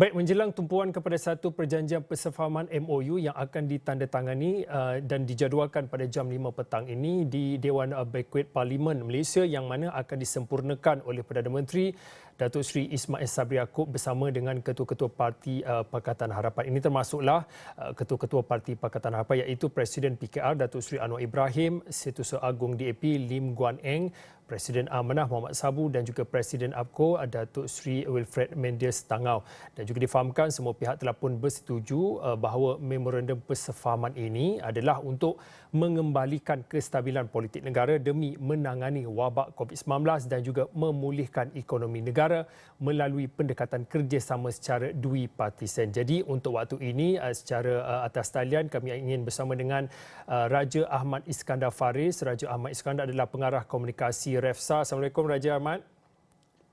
Baik, menjelang tumpuan kepada satu perjanjian persefahaman MOU yang akan ditandatangani dan dijadualkan pada jam 5 petang ini di Dewan Bankuet Parlimen Malaysia yang mana akan disempurnakan oleh Perdana Menteri Datuk Seri Ismail Sabri Yaakob bersama dengan ketua-ketua parti Pakatan Harapan. Ini termasuklah ketua-ketua parti Pakatan Harapan iaitu Presiden PKR Datuk Seri Anwar Ibrahim, Setiausaha Agung DAP Lim Guan Eng, Presiden Amanah Muhammad Sabu dan juga Presiden APCO Datuk Seri Wilfred Mendes Tangau. Dan juga difahamkan semua pihak telah pun bersetuju bahawa memorandum persefahaman ini adalah untuk mengembalikan kestabilan politik negara demi menangani wabak COVID-19 dan juga memulihkan ekonomi negara melalui pendekatan kerjasama secara duipartisan. Jadi untuk waktu ini secara atas talian kami ingin bersama dengan Raja Ahmad Iskandar Faris. Raja Ahmad Iskandar adalah pengarah komunikasi REFSA. Assalamualaikum Raja Ahmad.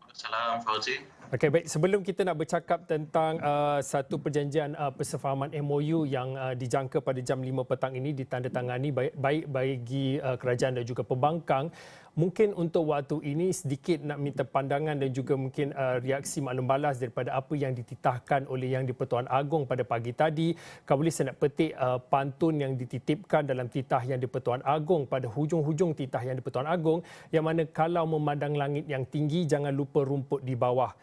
Assalamualaikum Fauzi. Okey, baik. Sebelum kita nak bercakap tentang satu perjanjian persefahaman MOU yang dijangka pada jam 5 petang ini ditandatangani baik bagi kerajaan dan juga pembangkang, mungkin untuk waktu ini sedikit nak minta pandangan dan juga mungkin reaksi maklum balas daripada apa yang dititahkan oleh Yang di-Pertuan Agong pada pagi tadi. Kalau boleh saya nak petik pantun yang dititipkan dalam titah Yang di-Pertuan Agong pada hujung-hujung titah Yang di-Pertuan Agong yang mana kalau memandang langit yang tinggi jangan lupa rumput di bawah.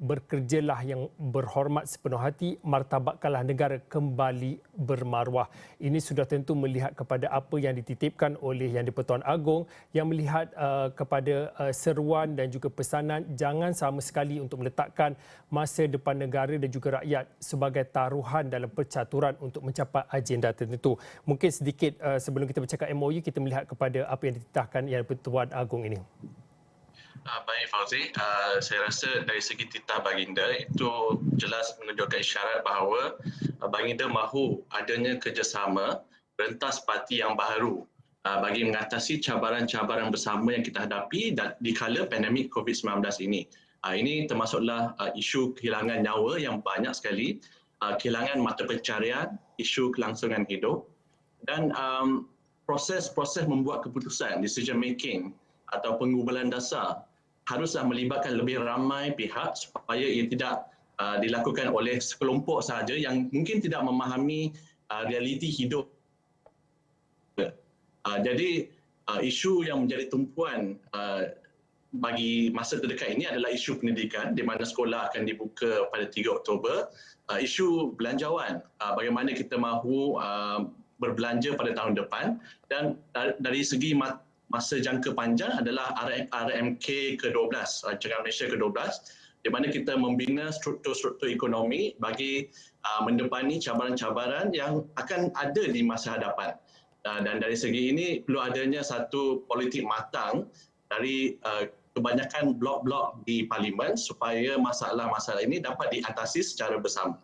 Bekerjalah yang berhormat sepenuh hati, martabatkanlah negara kembali bermaruah. Ini sudah tentu melihat kepada apa yang dititipkan oleh Yang di-Pertuan Agong yang melihat kepada seruan dan juga pesanan jangan sama sekali untuk meletakkan masa depan negara dan juga rakyat sebagai taruhan dalam percaturan untuk mencapai agenda tertentu. Mungkin sedikit sebelum kita bercakap MOU, kita melihat kepada apa yang dititahkan Yang di-Pertuan Agong ini. Baik Fauzi, saya rasa dari segi titah baginda itu jelas menunjukkan isyarat bahawa baginda mahu adanya kerjasama rentas parti yang baharu bagi mengatasi cabaran-cabaran bersama yang kita hadapi di kala pandemik COVID-19 ini. Ini termasuklah isu kehilangan nyawa yang banyak sekali, kehilangan mata pencarian, isu kelangsungan hidup dan proses-proses membuat keputusan, decision making atau pengubahan dasar haruslah melibatkan lebih ramai pihak supaya ia tidak dilakukan oleh sekelompok sahaja yang mungkin tidak memahami realiti hidup. Jadi isu yang menjadi tumpuan bagi masa terdekat ini adalah isu pendidikan di mana sekolah akan dibuka pada 3 Oktober, isu belanjawan, bagaimana kita mahu berbelanja pada tahun depan dan dari segi masa jangka panjang adalah RMK ke-12, Rancangan Malaysia ke-12, di mana kita membina struktur-struktur ekonomi bagi mendepani cabaran-cabaran yang akan ada di masa hadapan. Dan dari segi ini perlu adanya satu politik matang dari kebanyakan blok-blok di Parlimen supaya masalah-masalah ini dapat diatasi secara bersama.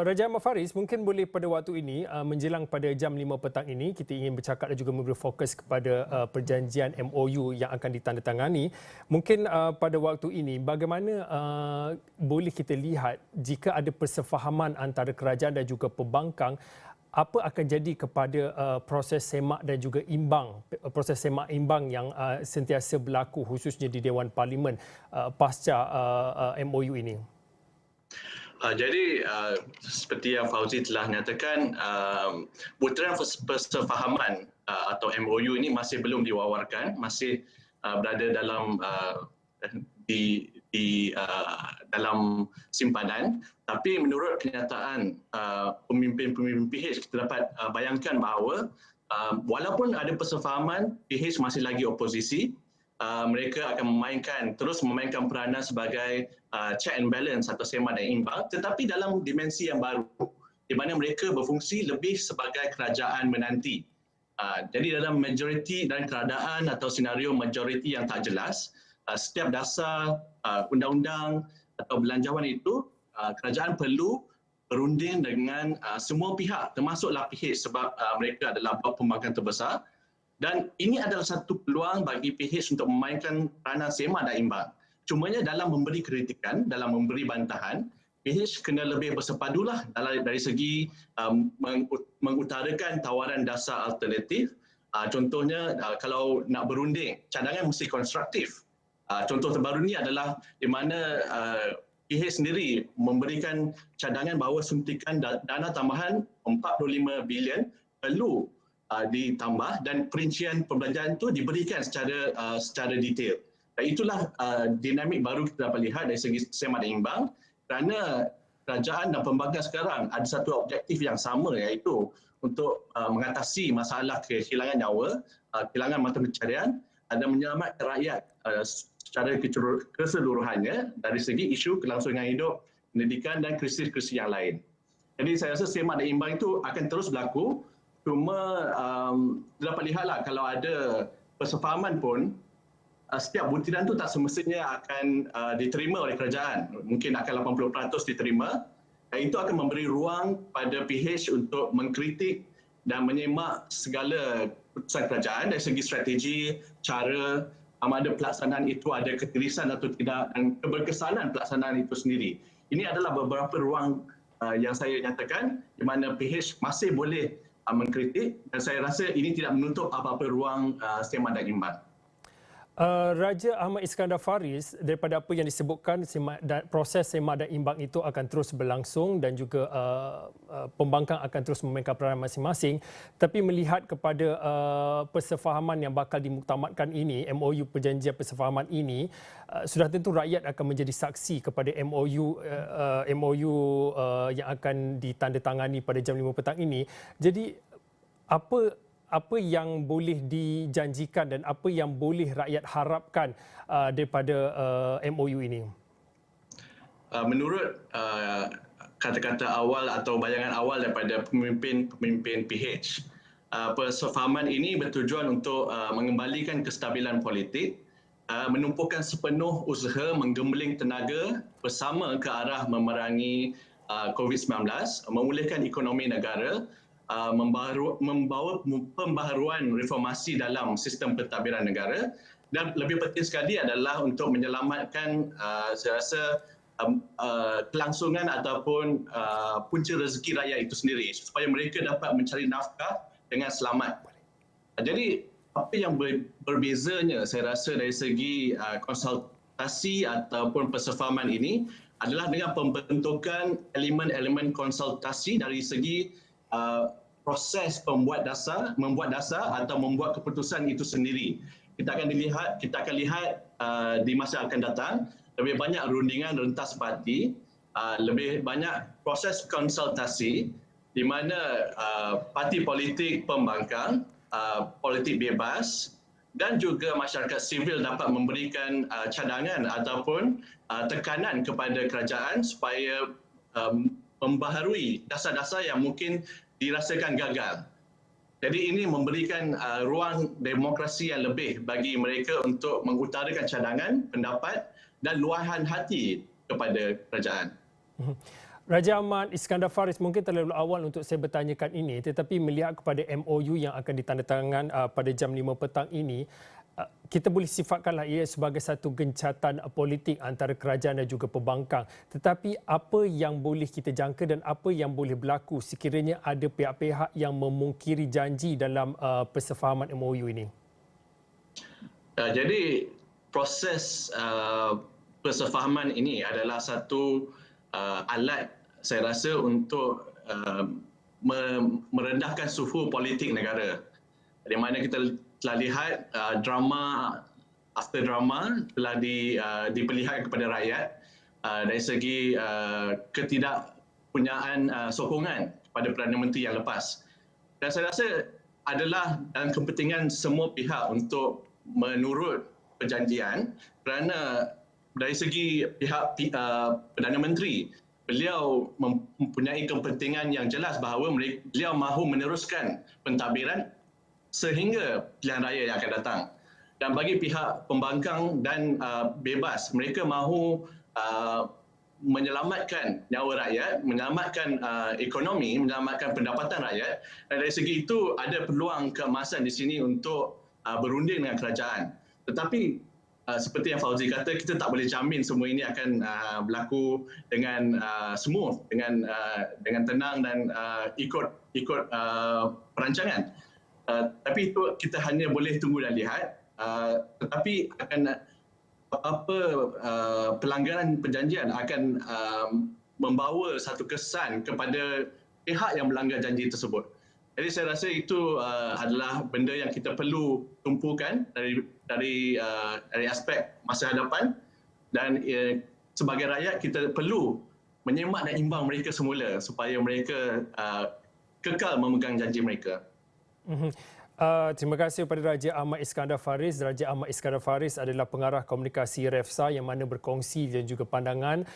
Raja Ahmad Faris, mungkin boleh pada waktu ini menjelang pada jam 5 petang ini kita ingin bercakap dan juga memberi fokus kepada perjanjian MOU yang akan ditandatangani. Mungkin pada waktu ini bagaimana boleh kita lihat jika ada persefahaman antara kerajaan dan juga pembangkang, apa akan jadi kepada proses semak dan juga imbang, proses semak imbang yang sentiasa berlaku khususnya di Dewan Parlimen pasca MOU ini? Jadi seperti yang Fauzi telah nyatakan, putaran persefahaman atau MOU ini masih belum diwawarkan, masih berada dalam dalam simpanan. Tapi menurut kenyataan pemimpin-pemimpin PH, kita dapat bayangkan bahawa walaupun ada persefahaman, PH masih lagi oposisi. Mereka akan terus memainkan peranan sebagai check and balance atau seimbang dan imbang, tetapi dalam dimensi yang baru di mana mereka berfungsi lebih sebagai kerajaan menanti. Jadi dalam majoriti dan keadaan atau senario majoriti yang tak jelas, setiap dasar undang-undang atau belanjawan itu kerajaan perlu berunding dengan semua pihak termasuklah PH sebab mereka adalah blok pembangkang terbesar. Dan ini adalah satu peluang bagi PH untuk memainkan peranan seimbang dan imbang. Cumanya dalam memberi kritikan, dalam memberi bantahan, PH kena lebih bersepadulah dari segi mengutarakan tawaran dasar alternatif. Contohnya kalau nak berunding, cadangan mesti konstruktif. Contoh terbaru ni adalah di mana PH sendiri memberikan cadangan bahawa suntikan dana tambahan 45 bilion perlu ditambah dan perincian perbelanjaan itu diberikan secara detail. Dan itulah dinamik baru kita dapat lihat dari segi seimbang dan imbang, kerana kerajaan dan pembangkang sekarang ada satu objektif yang sama, iaitu untuk mengatasi masalah kehilangan nyawa, kehilangan mata pencaharian dan menyelamatkan rakyat secara keseluruhannya dari segi isu kelangsungan hidup, pendidikan dan krisis-krisis yang lain. Jadi saya rasa seimbang dan imbang itu akan terus berlaku. Cuma dapat lihatlah kalau ada persefahaman pun, setiap butiran itu tak semestinya akan diterima oleh kerajaan. Mungkin akan 80% diterima. Dan itu akan memberi ruang pada PH untuk mengkritik dan menyemak segala keputusan kerajaan dari segi strategi, cara, ada pelaksanaan itu ada ketirisan atau tidak dan keberkesanan pelaksanaan itu sendiri. Ini adalah beberapa ruang yang saya nyatakan di mana PH masih boleh mengkritik dan saya rasa ini tidak menutup apa-apa ruang seimbang dan imbang. Raja Ahmad Iskandar Faris, daripada apa yang disebutkan, proses seimbang dan imbang itu akan terus berlangsung dan juga pembangkang akan terus memainkan peranan masing-masing. Tapi melihat kepada persefahaman yang bakal dimuktamadkan ini, MOU perjanjian persefahaman ini, sudah tentu rakyat akan menjadi saksi kepada MOU yang akan ditandatangani pada jam 5 petang ini. Jadi apa yang boleh dijanjikan dan apa yang boleh rakyat harapkan daripada MOU ini? Menurut kata-kata awal atau bayangan awal daripada pemimpin PH, persefahaman ini bertujuan untuk mengembalikan kestabilan politik, menumpukan sepenuh usaha menggembeling tenaga bersama ke arah memerangi COVID-19, memulihkan ekonomi negara, membawa pembaharuan reformasi dalam sistem pentadbiran negara dan lebih penting sekali adalah untuk menyelamatkan saya rasa kelangsungan ataupun punca rezeki rakyat itu sendiri supaya mereka dapat mencari nafkah dengan selamat. Jadi apa yang berbezanya saya rasa dari segi konsultasi ataupun persefahaman ini adalah dengan pembentukan elemen-elemen konsultasi dari segi proses membuat dasar atau membuat keputusan itu sendiri. Kita akan lihat di masa akan datang lebih banyak rundingan rentas parti, lebih banyak proses konsultasi di mana parti politik pembangkang, politik bebas dan juga masyarakat sivil dapat memberikan cadangan ataupun tekanan kepada kerajaan supaya membaharui dasar-dasar yang mungkin dirasakan gagal. Jadi ini memberikan ruang demokrasi yang lebih bagi mereka untuk mengutarakan cadangan, pendapat dan luahan hati kepada kerajaan. Raja Ahmad Iskandar Faris, mungkin terlalu awal untuk saya bertanyakan ini, tetapi melihat kepada MOU yang akan ditandatangan pada jam 5 petang ini, kita boleh sifatkanlah ia sebagai satu gencatan politik antara kerajaan dan juga pembangkang. Tetapi apa yang boleh kita jangka dan apa yang boleh berlaku sekiranya ada pihak-pihak yang memungkiri janji dalam persefahaman MOU ini? Jadi proses persefahaman ini adalah satu alat saya rasa untuk merendahkan suhu politik negara. Di mana kita telah lihat drama after drama telah diperlihatkan kepada rakyat dari segi ketidakpunyaan sokongan kepada Perdana Menteri yang lepas. Dan saya rasa adalah dalam kepentingan semua pihak untuk menurut perjanjian kerana dari segi pihak Perdana Menteri, beliau mempunyai kepentingan yang jelas bahawa beliau mahu meneruskan pentadbiran sehingga pilihan raya yang akan datang. Dan bagi pihak pembangkang dan bebas, mereka mahu menyelamatkan nyawa rakyat, menyelamatkan ekonomi, menyelamatkan pendapatan rakyat. Dan dari segi itu ada peluang keemasan di sini untuk berunding dengan kerajaan. Tetapi seperti yang Fauzi kata, kita tak boleh jamin semua ini akan berlaku dengan smooth, dengan tenang dan ikut perancangan. Tapi itu kita hanya boleh tunggu dan lihat. Tetapi apa pelanggaran perjanjian akan membawa satu kesan kepada pihak yang melanggar janji tersebut. Jadi saya rasa itu adalah benda yang kita perlu tumpukan dari aspek masa hadapan, dan sebagai rakyat kita perlu menyemak dan imbang mereka semula supaya mereka kekal memegang janji mereka. Terima kasih kepada Raja Ahmad Iskandar Faris. Raja Ahmad Iskandar Faris adalah pengarah komunikasi REFSA yang mana berkongsi dan juga pandangan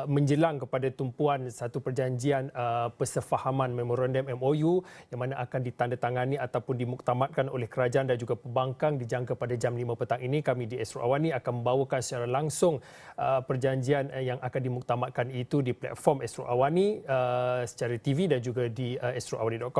menjelang kepada tumpuan satu perjanjian persefahaman memorandum MOU yang mana akan ditandatangani ataupun dimuktamadkan oleh kerajaan dan juga pembangkang dijangka pada jam 5 petang ini. Kami di Astro Awani akan membawakan secara langsung perjanjian yang akan dimuktamadkan itu di platform Astro Awani secara TV dan juga di astroawani.com.